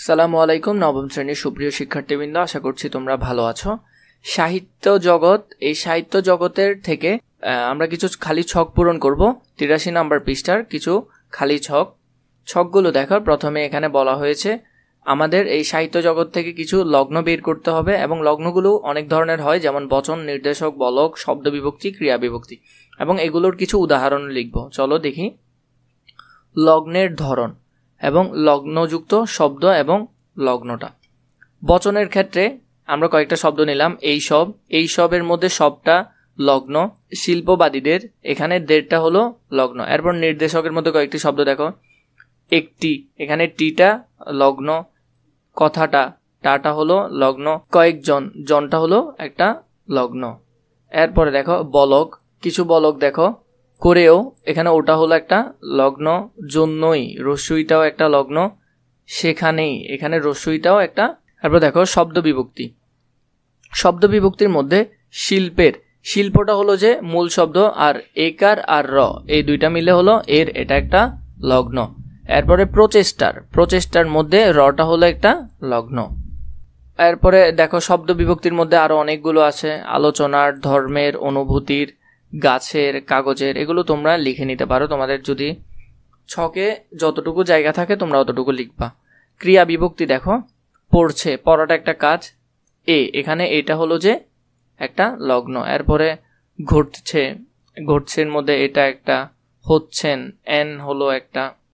সালামু আলাইকুম। নবম শ্রেণীর সুপ্রিয় শিক্ষার্থীবৃন্দ, আশা করছি তোমরা ভালো আছো। সাহিত্য জগৎ, এই সাহিত্য জগতের থেকে আমরা কিছু খালি ছক পূরণ করব। 83 নম্বর পৃষ্ঠার কিছু খালি ছকগুলো দেখো। প্রথমে এখানে বলা হয়েছে আমাদের এই সাহিত্য জগৎ থেকে কিছু লগ্ন বের করতে হবে, এবং লগ্নগুলো অনেক ধরনের হয়, যেমন বচন, নির্দেশক, বলক, শব্দ বিভক্তি, ক্রিয়া বিভক্তি, এবং এগুলোর কিছু উদাহরণ লিখব। চলো দেখি। লগ্নের ধরন এবং লগ্নযুক্ত শব্দ এবং লগ্নটা। বচনের ক্ষেত্রে আমরা কয়েকটা শব্দ নিলাম। এই সবের মধ্যে সবটা লগ্ন। শিল্পবাদীদের এখানে দেড়টা হলো লগ্ন। এরপর নির্দেশকের মধ্যে কয়েকটি শব্দ দেখো। একটি, এখানে টিটা লগ্ন। কথাটা, টাটা হলো লগ্ন। কয়েকজন, জনটা হলো একটা লগ্ন। এরপরে দেখো বলক, কিছু বলক দেখো। করেও, এখানে ওটা হলো একটা লগ্ন। জন্যই, রস্যইটাও একটা লগ্ন। সেখানেই, এখানে রস্যইটাও একটা। তারপর দেখো শব্দ বিভক্তি। শব্দ বিভক্তির মধ্যে শিল্পটা হলো যে মূল শব্দ, আর একার আর র এই দুইটা মিলে হলো এর, এটা একটা লগ্ন। এরপরে প্রচেষ্টার মধ্যে রটা হলো একটা লগ্ন। এরপরে দেখো শব্দ বিভক্তির মধ্যে আরো অনেকগুলো আছে। আলোচনার, ধর্মের, অনুভূতির, গাছের, কাগজের, এগুলো তোমরা লিখে নিতে পারো। তোমাদের যদি ছকে যতটুকু জায়গা থাকে তোমরা অতটুকু লিখবা। ক্রিয়া বিভক্তি দেখো। পড়ছে, পড়াটা একটা কাজ। এখানে এটা হলো যে একটা লগ্ন। এরপরে ঘটছের মধ্যে এটা একটা। হচ্ছেন, এন হলো একটা।